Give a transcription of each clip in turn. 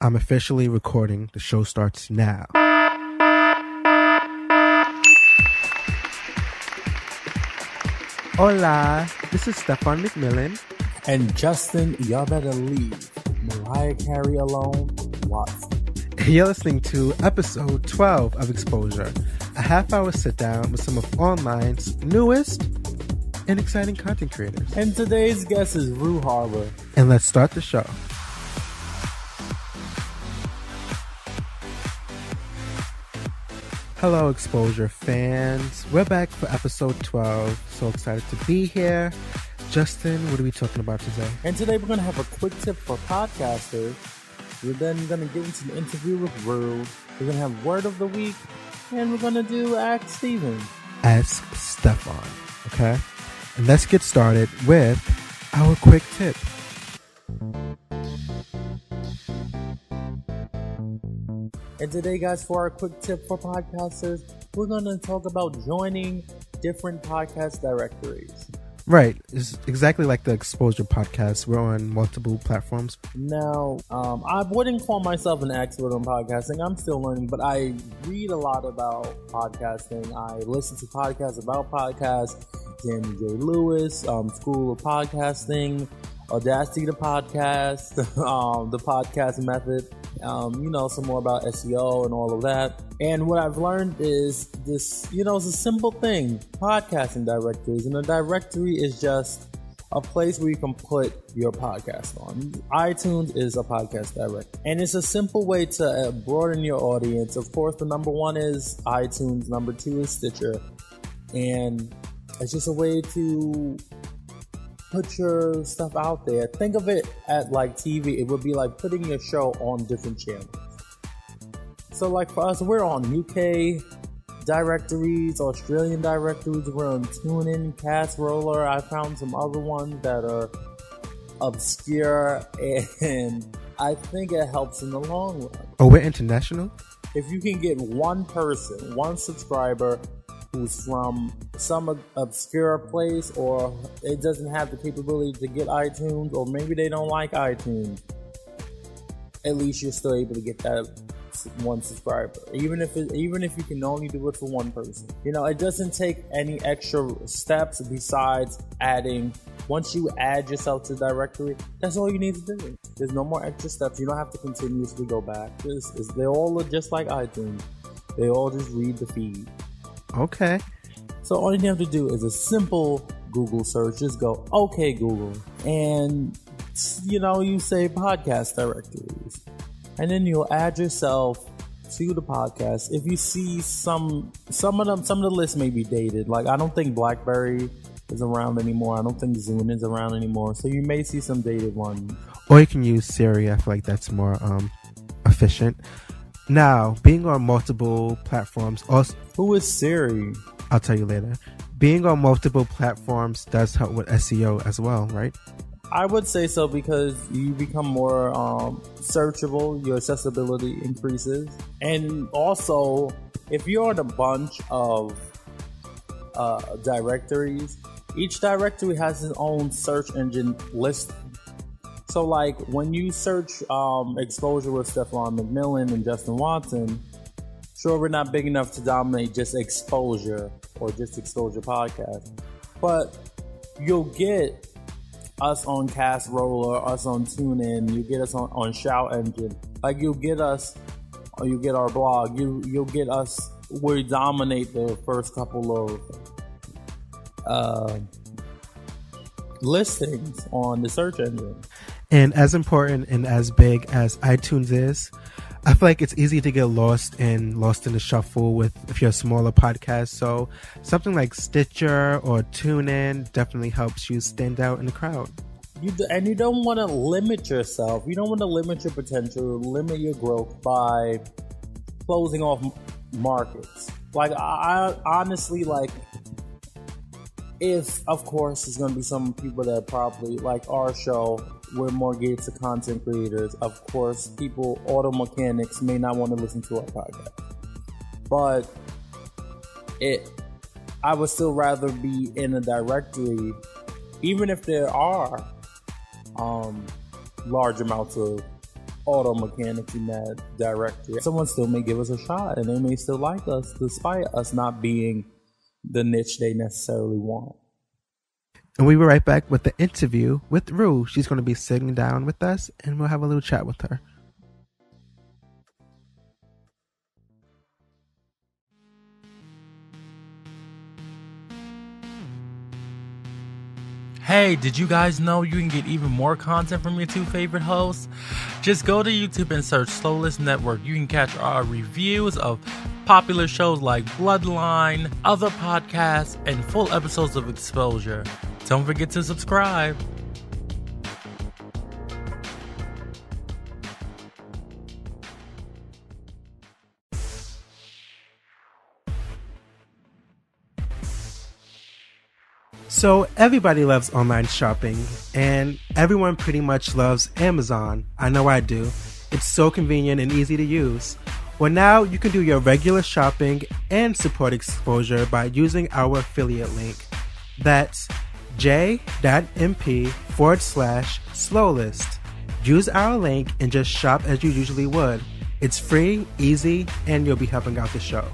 I'm officially recording. The show starts now. Hola, this is Stefan McMillan. And Justin, y'all better leave Mariah Carey alone, Watson. You're listening to episode 12 of Exposure, a half-hour sit-down with some of online's newest and exciting content creators. And today's guest is Roux Harbour. And let's start the show. Hello, Exposure fans. We're back for episode 12. So excited to be here. Justin, what are we talking about today? And today we're going to have a quick tip for podcasters. We're then going to get into the interview with Roux. We're going to have word of the week. And we're going to do Ask Stefan. Ask Stefan. Okay? And let's get started with our quick tip. And today, guys, for our quick tip for podcasters, we're going to talk about joining different podcast directories. Right. It's exactly like the Exposure podcast. We're on multiple platforms. Now, I wouldn't call myself an expert on podcasting. I'm still learning, but I read a lot about podcasting. I listen to podcasts about podcasts. Danny J. Lewis, School of Podcasting, Audacity to Podcast, the Podcast Method. Some more about SEO and all of that. And what I've learned is this, it's a simple thing. Podcasting directories. And a directory is just a place where you can put your podcast on. iTunes is a podcast directory. And it's a simple way to broaden your audience. Of course, the number one is iTunes. Number two is Stitcher. And it's just a way to put your stuff out there. Think of it at like TV. It would be like putting your show on different channels. So like for us, we're on UK directories, Australian directories. We're on TuneIn, Castroller. I found some other ones that are obscure, and I think it helps in the long run. Oh, we're international? If you can get one person, one subscriber who's from some obscure place, or it doesn't have the capability to get iTunes, or maybe they don't like iTunes, at least you're still able to get that one subscriber, even if you can only do it for one person. It doesn't take any extra steps besides adding. Once you add yourself to the directory, that's all you need to do. There's no more extra steps. You don't have to continuously go back. They all look just like iTunes. They all just read the feed. Okay. So all you have to do is a simple Google search. Just go, okay, Google. And, you say podcast directories. And then you'll add yourself to the podcast. If you see some of the lists may be dated. Like, I don't think BlackBerry is around anymore. I don't think Zoom is around anymore. So you may see some dated ones. Or you can use Siri. I feel like that's more efficient. Now, being on multiple platforms also... Who is Siri? I'll tell you later. Being on multiple platforms does help with SEO as well, right? I would say so, because you become more searchable, your accessibility increases. And also, if you're on a bunch of directories, each directory has its own search engine listing. So like when you search Exposure with Stefan McMillan and Justin Watson, sure, we're not big enough to dominate just Exposure or just Exposure podcast, but you'll get us on Castroller, us on TuneIn, you get us on Shout Engine. Like you'll get us, or you get our blog, you'll get us. We dominate the first couple of listings on the search engine. And as important and as big as iTunes is, I feel like it's easy to get lost in the shuffle if you're a smaller podcast. So something like Stitcher or TuneIn definitely helps you stand out in the crowd. And you don't want to limit yourself. You don't want to limit your potential, limit your growth by closing off markets. Like I honestly, like, if of course there's going to be some people that probably like our show, we're more geared to content creators. Of course, auto mechanics may not want to listen to our podcast, but I would still rather be in a directory, even if there are large amounts of auto mechanics in that directory. Someone still may give us a shot, and they may still like us, despite us not being the niche they necessarily want. And we were right back with the interview with Roux. She's going to be sitting down with us, and we'll have a little chat with her. Hey, did you guys know you can get even more content from your two favorite hosts? Just go to YouTube and search Slowlist Network. You can catch our reviews of popular shows like Bloodline, other podcasts, and full episodes of Exposure. Don't forget to subscribe. So everybody loves online shopping, and everyone pretty much loves Amazon. I know I do. It's so convenient and easy to use. Well, now you can do your regular shopping and support Exposure by using our affiliate link. That's j.mp/slowlist. Use our link and just shop as you usually would. It's free, easy, and you'll be helping out the show.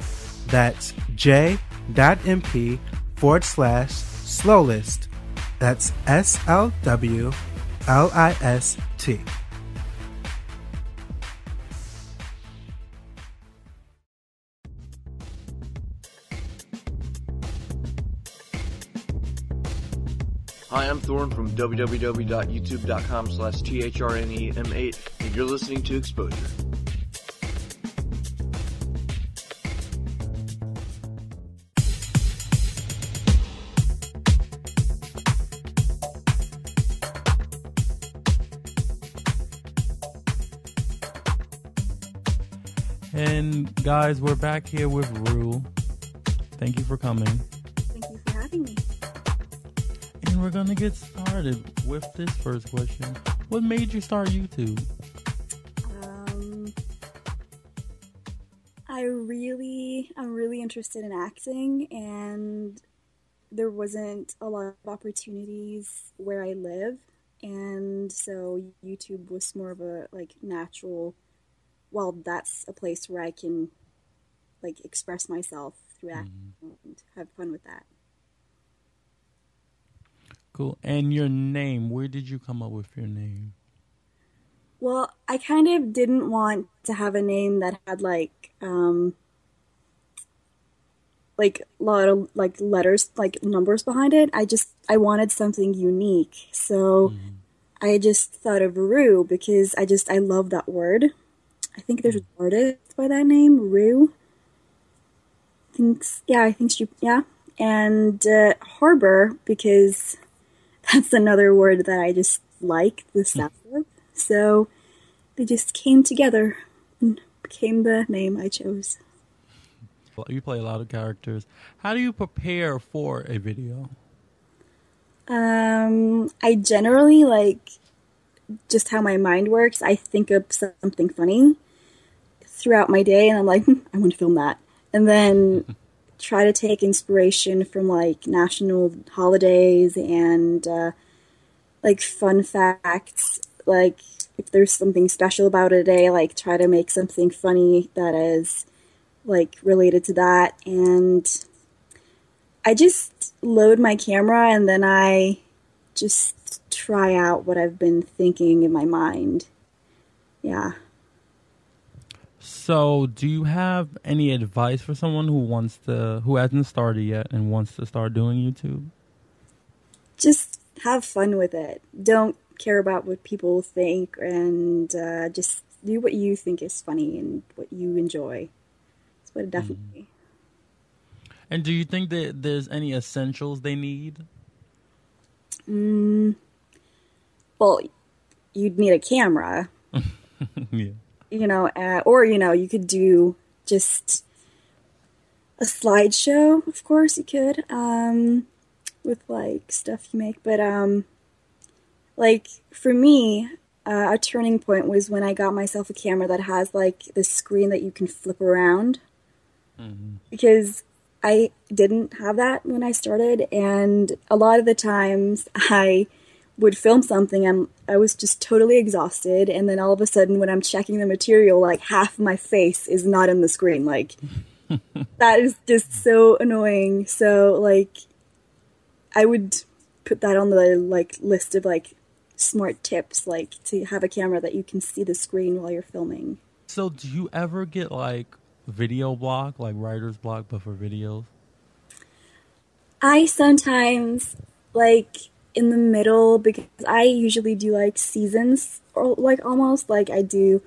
That's j.mp/slowlist. That's SLWLIST. Hi, I'm Thorne from www.youtube.com/THRNEM8, and you're listening to Exposure. And guys, we're back here with Roux. Thank you for coming. Thank you for having me. And we're gonna get started with this first question. What made you start YouTube? I'm really interested in acting, and there wasn't a lot of opportunities where I live, and so YouTube was more of a natural. Well, that's a place where I can express myself through acting and have fun with that. Cool. And your name, where did you come up with your name? Well, I kind of didn't want to have a name that had a lot of letters, numbers behind it. I wanted something unique. So I just thought of Roux because I love that word. I think there's an artist by that name, Roux. I think she. And Harbour, because that's another word that I just like the sound of. So they just came together and became the name I chose. You play a lot of characters. How do you prepare for a video? I generally just how my mind works. I think of something funny throughout my day, and I'm like, I want to film that. And then try to take inspiration from national holidays and fun facts. If there's something special about a day, try to make something funny that is related to that. And I just load my camera and then I just try out what I've been thinking in my mind. Yeah. So, do you have any advice for someone who hasn't started yet and wants to start doing YouTube? Just have fun with it. Don't care about what people think, and just do what you think is funny and what you enjoy. That's what it definitely. And do you think that there's any essentials they need? Well, you'd need a camera. Yeah. Or you could do just a slideshow. Of course, you could with stuff you make. But for me, a turning point was when I got myself a camera that has the screen that you can flip around. Because I didn't have that when I started, and a lot of the times I would film something, I was just totally exhausted, and then all of a sudden when I'm checking the material, like half my face is not in the screen. Like that is just so annoying. So like I would put that on the like list of like smart tips, like to have a camera that you can see the screen while you're filming. So do you ever get like video block, like writer's block, but for videos? I sometimes, like, in the middle, because I usually do, like, seasons, or, like, almost, like, I do,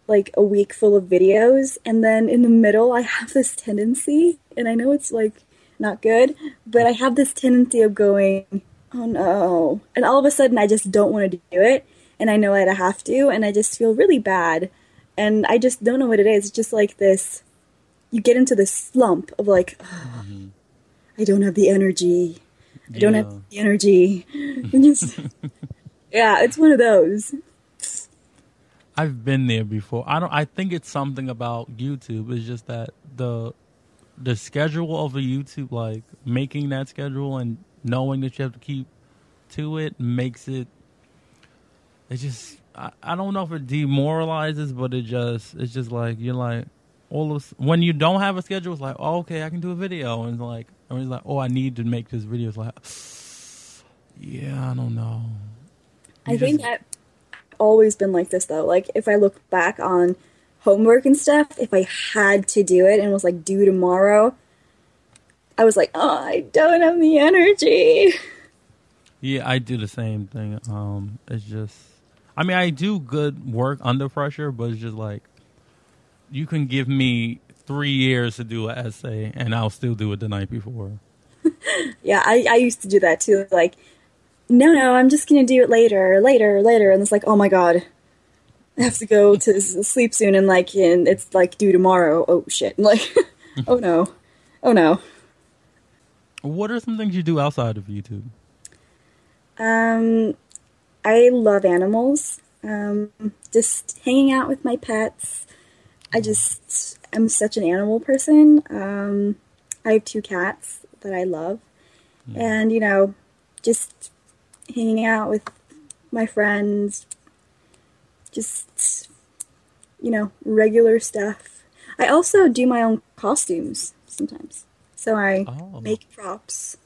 like, a week full of videos, and then in the middle, I have this tendency, and I know it's, like, not good, but I have this tendency of going, oh no, and all of a sudden, I just don't want to do it, and I know I have to, and I just feel really bad, and I just don't know what it is. It's just, like, this, you get into this slump of, like, oh, I don't have the energy. I don't have the energy. And just, yeah, it's one of those. I've been there before. I think it's something about YouTube. It's just that the schedule of a YouTube, like making that schedule and knowing that you have to keep to it makes it. It just I don't know if it demoralizes, but it's just like you're like when you don't have a schedule, it's like, oh, okay, I can do a video, and it's like, oh, I need to make this video. It's like, yeah, I don't know. I think I've always been like this though. Like if I look back on homework and stuff, if I had to do it and was like due tomorrow, I was like, oh, I don't have the energy. Yeah, I do the same thing. It's just, I mean, I do good work under pressure, but it's just like, you can give me 3 years to do an essay, and I'll still do it the night before. Yeah, I used to do that too. Like, no, I'm just going to do it later. And it's like, oh my God, I have to go to sleep soon, and it's like due tomorrow. Oh shit. And like, oh no. What are some things you do outside of YouTube? I love animals. Just hanging out with my pets. I'm such an animal person. I have 2 cats that I love. And, just hanging out with my friends, just, regular stuff. I also do my own costumes sometimes. So I make props.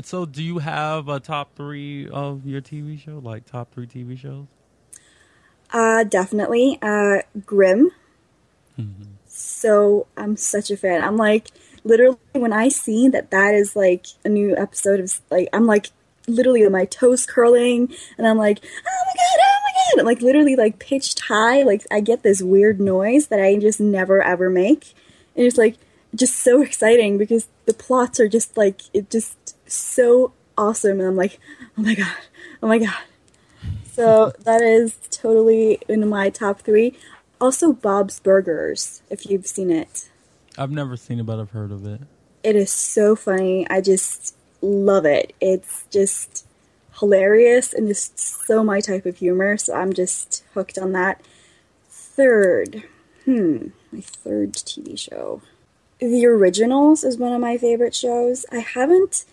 So do you have a top 3 of your TV show, like top 3 TV shows? Definitely. Grimm. So I'm such a fan. I'm like, literally, when I see that is like a new episode of, like, I'm like literally my toes curling, and I'm like, oh my god, and, like literally like pitched high, like I get this weird noise that I just never ever make, and it's like just so exciting because the plots are just like, it just so awesome, and I'm like, oh my god. So that is totally in my top 3. Also, Bob's Burgers, if you've seen it. I've never seen it, but I've heard of it. It is so funny. I just love it. It's just hilarious and just so my type of humor. So I'm just hooked on that. Third, my third TV show. The Originals is one of my favorite shows. I haven't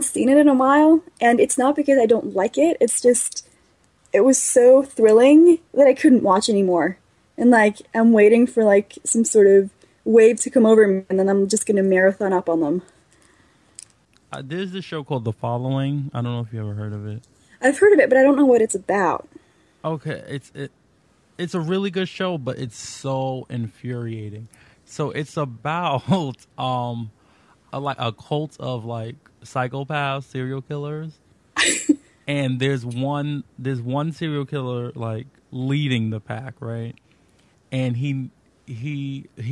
seen it in a while, and it's not because I don't like it. It's just, it was so thrilling that I couldn't watch anymore. And like, I'm waiting for like some sort of wave to come over me, and then I'm just going to marathon up on them. There's this show called The Following. I don't know if you ever heard of it. I've heard of it, but I don't know what it's about. Okay, it's a really good show, but it's so infuriating. So it's about a cult of like psychopaths, serial killers. And there's one serial killer like leading the pack, right? And he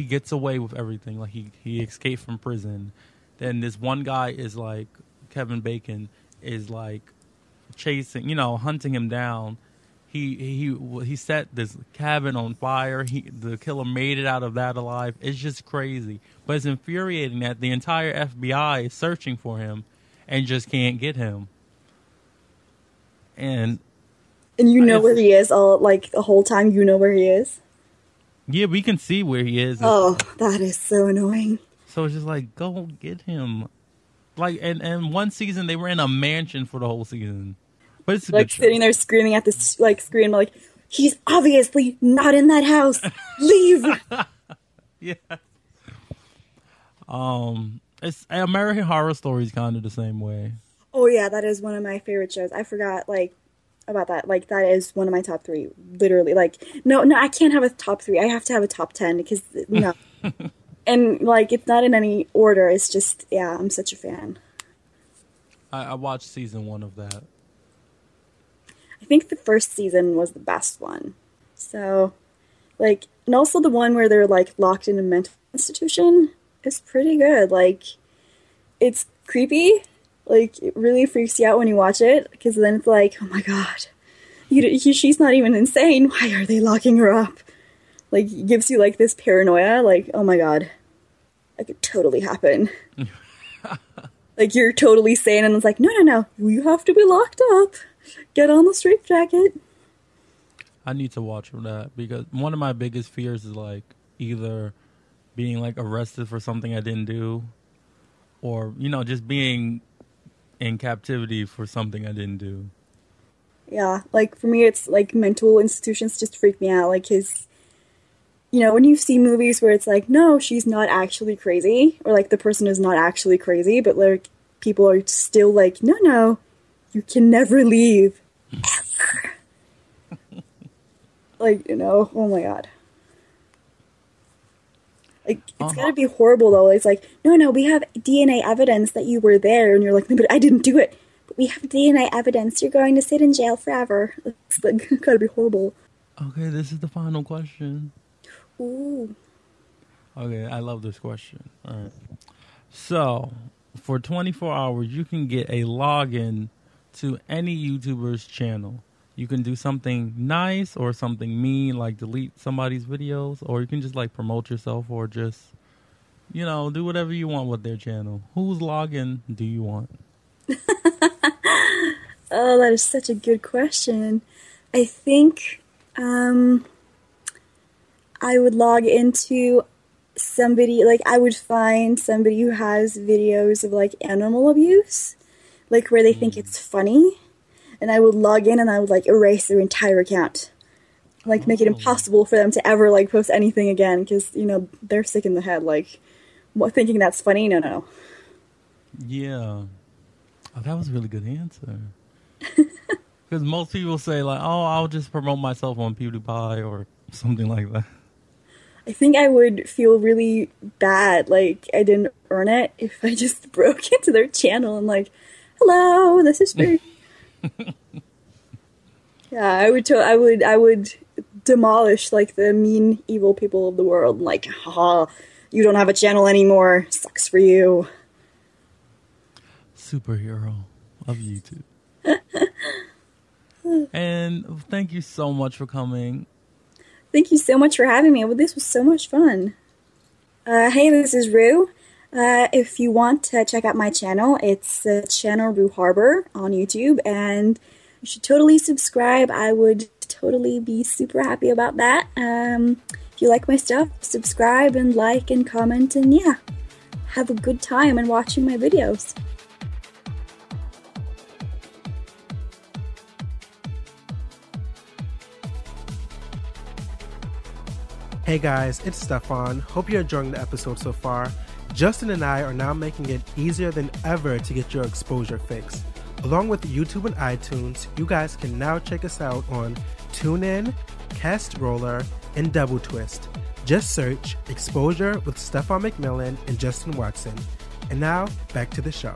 gets away with everything. Like he escaped from prison. Then this one guy is like, Kevin Bacon is like chasing, hunting him down. He set this cabin on fire. The killer made it out of that alive. It's just crazy. But it's infuriating that the entire FBI is searching for him and just can't get him. And you know where he is all, like, the whole time you know where he is? Yeah, we can see where he is. Oh, that is so annoying. So it's just like, go get him. Like, and one season they were in a mansion for the whole season. But it's a like good show. sitting there screaming at this like screen like, he's obviously not in that house. Leave. Yeah. It's American Horror Story is kind of the same way. Oh yeah, that is one of my favorite shows. I forgot like about that. Like that is one of my top 3. Literally, like no, I can't have a top 3. I have to have a top 10 because no. And like it's not in any order. It's just I'm such a fan. I watched season 1 of that. I think the first season was the best one. So, like, and also the one where they're like locked in a mental institution is pretty good. Like, it's creepy. Like, it really freaks you out when you watch it because then it's like, oh my god, she's not even insane. Why are they locking her up? Like, it gives you like this paranoia. Like, oh my god, that could totally happen. Like, you're totally sane, and it's like, no, you have to be locked up. Get on the straitjacket. I need to watch that because one of my biggest fears is like either being like arrested for something I didn't do, or just being in captivity for something I didn't do. Yeah, like for me, it's like mental institutions just freak me out. Like, his, when you see movies where it's like, no, she's not actually crazy, or like the person is not actually crazy, but like people are still like, no, you can never leave. Ever. Like, oh my god. Like, it's gotta be horrible though. It's like, no, we have DNA evidence that you were there, and you're like, no, but I didn't do it. But we have DNA evidence. You're going to sit in jail forever. It's like, gotta be horrible. Okay, this is the final question. Ooh. Okay, I love this question. All right. So, for 24 hours, you can get a login to any YouTuber's channel. You can do something nice or something mean, like delete somebody's videos, or you can just like promote yourself or just, do whatever you want with their channel. Whose login do you want? Oh, that is such a good question. I think I would log into somebody, like I would find somebody who has videos of like animal abuse, like where they think it's funny. And I would log in and I would like erase their entire account. Like make it impossible for them to ever like post anything again because, they're sick in the head. Like, thinking that's funny? No. Yeah. Oh, that was a really good answer. Because most people say like, oh, I'll just promote myself on PewDiePie or something like that. I think I would feel really bad, like I didn't earn it, if I just broke into their channel and like, hello, this is free. Yeah, I would demolish like the mean, evil people of the world. Like, haha, you don't have a channel anymore. Sucks for you. Superhero of YouTube. And thank you so much for coming. Thank you so much for having me. Well, this was so much fun. Hey, this is Roux. If you want to check out my channel, it's channel Roux Harbour on YouTube, and you should totally subscribe. I would totally be super happy about that. If you like my stuff, subscribe and like and comment, and yeah, have a good time and watching my videos. Hey guys, it's Stefan. Hope you're enjoying the episode so far. Justin and I are now making it easier than ever to get your exposure fix. Along with YouTube and iTunes, you guys can now check us out on TuneIn, Cast Roller, and Double Twist. Just search Exposure with Stefan McMillan and Justin Watson. And now, back to the show.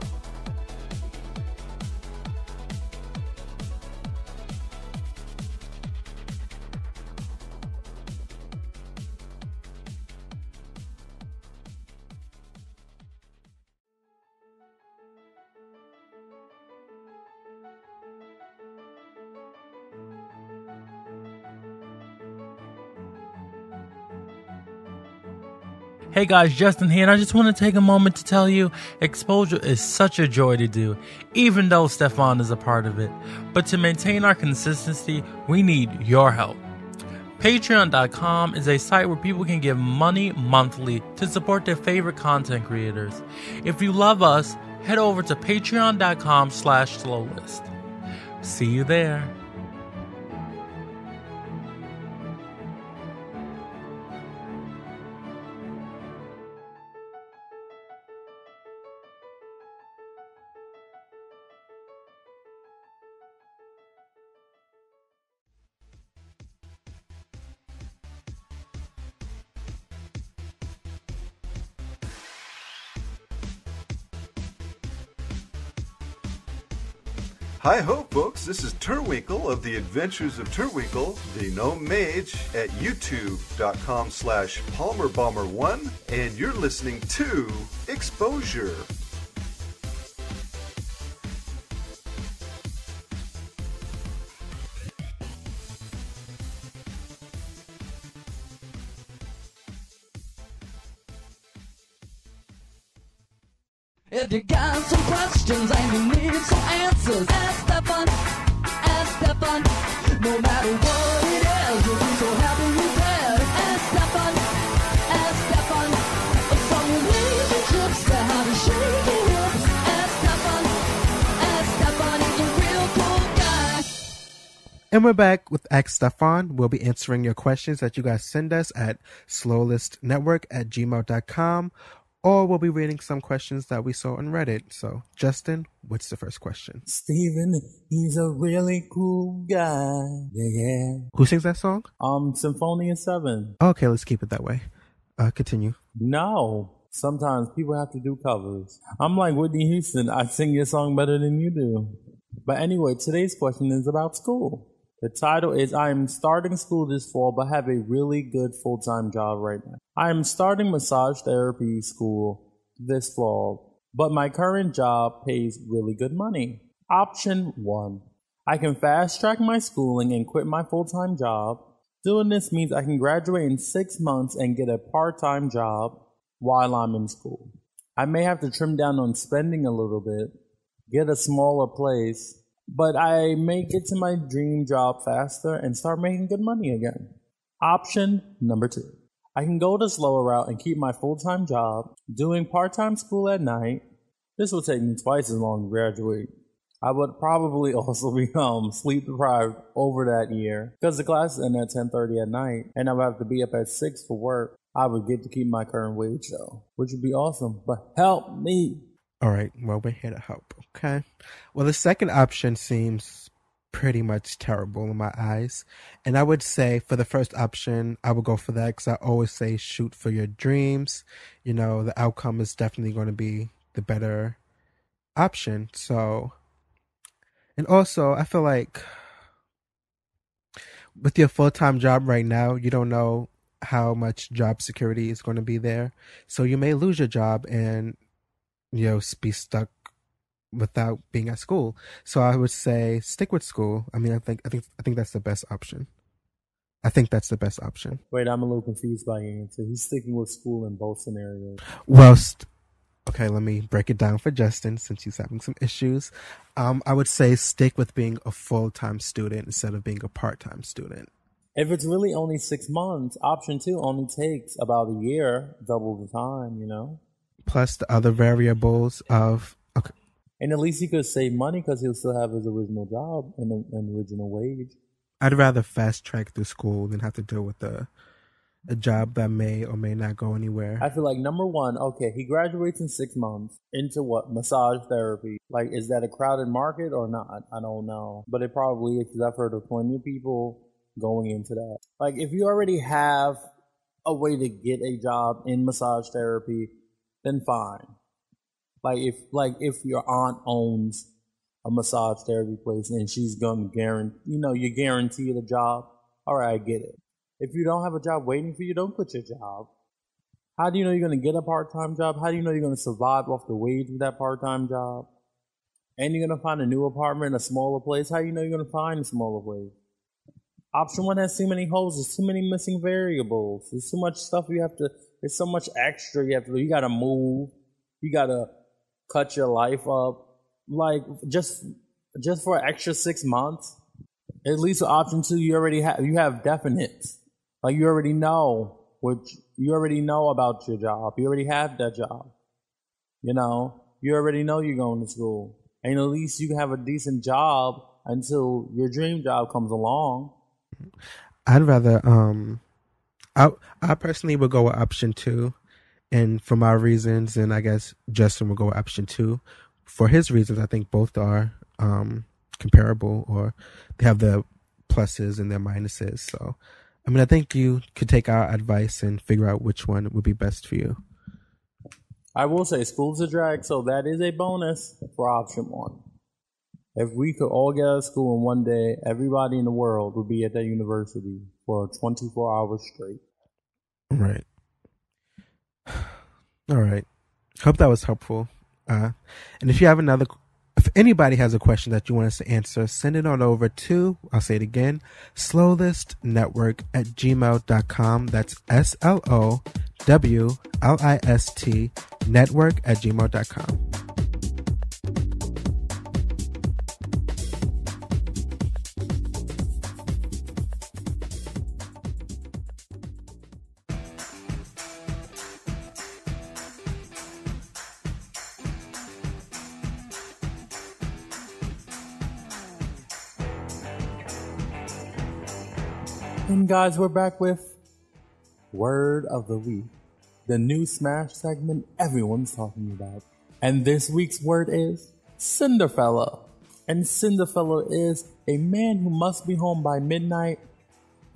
Hey guys, Justin here, and I just want to take a moment to tell you, exposure is such a joy to do, even though Stefan is a part of it. But to maintain our consistency, we need your help. Patreon.com is a site where people can give money monthly to support their favorite content creators. If you love us, head over to patreon.com/slowlist. See you there. Hi ho, folks. This is Turwinkle of the Adventures of Turwinkle, the gnome mage at youtube.com/PalmerBomber1, and you're listening to Exposure. If you got some questions and you need some answers, ask Stefan, ask Stefan. No matter what it is, you'll be so happy with that. Ask Stefan, from relationships to how to shake your hips. Ask Stefan, he's a real cool guy. And we're back with Ask Stefan. We'll be answering your questions that you guys send us at slowlistnetwork@gmail.com. Or we'll be reading some questions that we saw on Reddit. So, Justin, what's the first question? Steven, he's a really cool guy. Yeah. Who sings that song? Symphonia 7. Okay, let's keep it that way. Continue. No. Sometimes people have to do covers. I'm like Whitney Houston. I sing your song better than you do. But anyway, today's question is about school. The title is, I am starting school this fall, but have a really good full-time job right now. I am starting massage therapy school this fall, but my current job pays really good money. Option 1. I can fast-track my schooling and quit my full-time job. Doing this means I can graduate in 6 months and get a part-time job while I'm in school. I may have to trim down on spending a little bit, get a smaller place, but I may get to my dream job faster and start making good money again. Option number 2. I can go the slower route and keep my full-time job, doing part-time school at night. This will take me twice as long to graduate. I would probably also become sleep deprived over that year because the classes end at 10:30 at night and I would have to be up at 6 for work. I would get to keep my current wage though, which would be awesome, but help me. All right, well, we're here to help, okay? Well, the second option seems pretty much terrible in my eyes. And I would say for the first option, I would go for that because I always say shoot for your dreams. You know, the outcome is definitely going to be the better option. So, and also, I feel like with your full-time job right now, you don't know how much job security is going to be there. So you may lose your job and be stuck without being at school. So I would say stick with school. I mean, I think that's the best option. I think that's the best option. Wait, I'm a little confused by your answer. He's sticking with school in both scenarios. Well, okay, let me break it down for Justin since he's having some issues. I would say stick with being a full-time student instead of being a part-time student. If it's really only 6 months, option 2 only takes about a year, double the time, Plus the other variables of... Okay. And at least he could save money because he'll still have his original job and an original wage. I'd rather fast-track through school than have to deal with a job that may or may not go anywhere. I feel like, number one, okay, he graduates in 6 months into what? Massage therapy. Like, is that a crowded market or not? I don't know. But it probably is because I've heard of plenty of people going into that. Like, if you already have a way to get a job in massage therapy, then fine. Like if your aunt owns a massage therapy place and she's gonna guarantee, you're guaranteed a job. All right, I get it. If you don't have a job waiting for you, don't quit your job. How do you know you're gonna get a part-time job? How do you know you're gonna survive off the wage of that part-time job? And you're gonna find a new apartment, a smaller place. How do you know you're gonna find a smaller place? Option 1 has too many holes. There's too many missing variables. There's too much stuff there's so much extra you have to do. You gotta move. You gotta cut your life up. Like, just for an extra 6 months. At least with option 2, you have definites. Like, you already know about your job. You already have that job. You You already know you're going to school. And at least you can have a decent job until your dream job comes along. I'd rather, I personally would go with option 2. And for my reasons, and I guess Justin will go with option 2. For his reasons, I think both are comparable, or they have the pluses and their minuses. So, I mean, I think you could take our advice and figure out which one would be best for you. I will say school's a drag, so that is a bonus for option 1. If we could all get out of school in one day, everybody in the world would be at that university for 24 hours straight. Right. All right. Hope that was helpful. And if you have if anybody has a question that you want us to answer, send it on over to, I'll say it again, slowlistnetwork@gmail.com. That's SLOWLIST network@gmail.com. And guys, we're back with Word of the Week, the new Smash segment everyone's talking about. And this week's word is Cinderfella. And Cinderfella is a man who must be home by midnight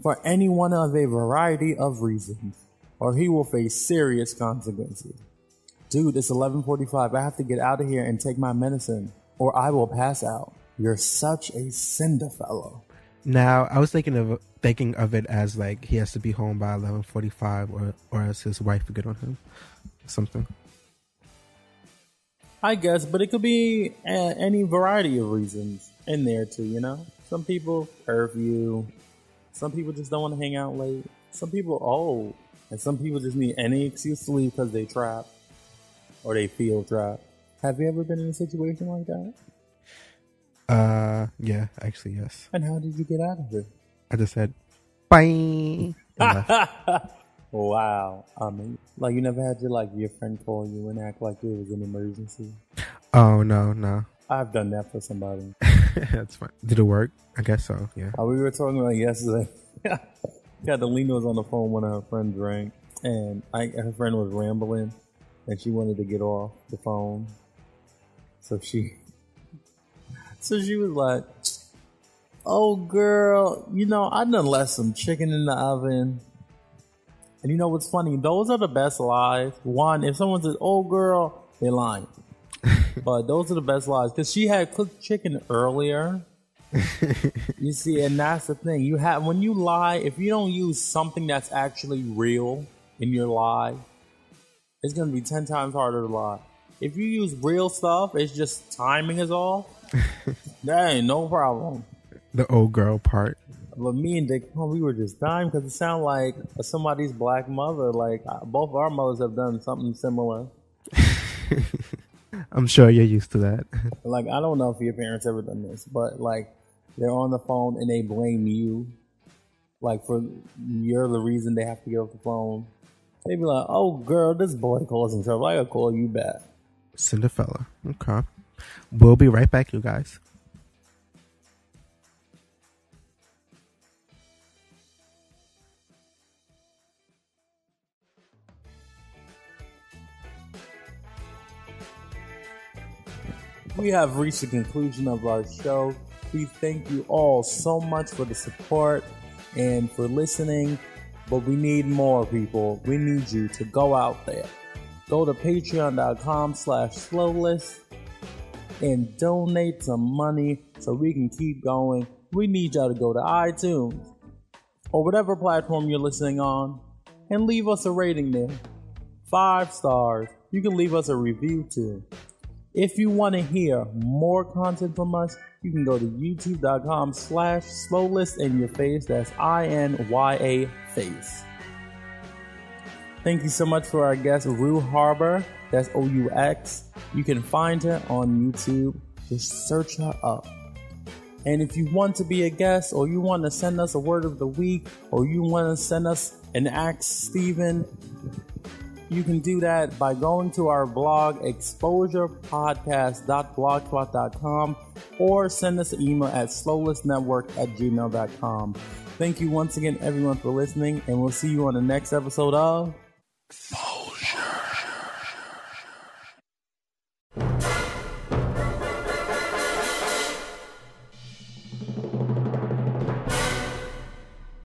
for any one of a variety of reasons, or he will face serious consequences. Dude, it's 11:45. I have to get out of here and take my medicine, or I will pass out. You're such a Cinderfella. Now, I was thinking of it as like he has to be home by 11:45, or else his wife would get on him, something. I guess, but it could be any variety of reasons in there too, you know? Some people curfew, some people just don't want to hang out late, some people old, and some people just need any excuse to leave because they trapped or they feel trapped. Have you ever been in a situation like that? Yeah, actually, yes. And how did you get out of it? I just said, bye. Wow. I mean, like you never had your friend call you and act like it was an emergency? Oh, no. I've done that for somebody. That's fine. Did it work? I guess so, yeah. We were talking about yesterday. Catalina was on the phone when her friend drank, and her friend was rambling, and she wanted to get off the phone. So she was like, oh, girl, I done left some chicken in the oven. And you know what's funny? Those are the best lies. One, if someone says, oh, girl, they're lying. But those are the best lies. Because she had cooked chicken earlier. You see, and that's the thing. When you lie, if you don't use something that's actually real in your lie, it's going to be 10 times harder to lie. If you use real stuff, it's just timing is off. That ain't no problem. The old girl part. But me and Dick, we were just dying because it sounded like somebody's black mother. Like both our mothers have done something similar. I'm sure you're used to that. Like, I don't know if your parents ever done this, but like they're on the phone and they blame you. Like you're the reason they have to get off the phone. They be like, oh girl, this boy causing trouble. I gotta call you back. Cinderfella. Okay. We'll be right back, you guys. We have reached the conclusion of our show. We thank you all so much for the support and for listening, but we need more people. We need you to go out there. Go to patreon.com/slowlist and donate some money so we can keep going. We need y'all to go to iTunes or whatever platform you're listening on and leave us a rating there. 5 stars. You can leave us a review too. If you want to hear more content from us, you can go to youtube.com/slowlist in your face. That's INYA face. Thank you so much for our guest, Roux Harbour. That's OUX. You can find her on YouTube. Just search her up. And if you want to be a guest, or you want to send us a word of the week, or you want to send us an Ask Stefan, You can do that by going to our blog, exposurepodcast.blogspot.com, or send us an email at slowlistnetwork@gmail.com. Thank you once again, everyone, for listening, and we'll see you on the next episode of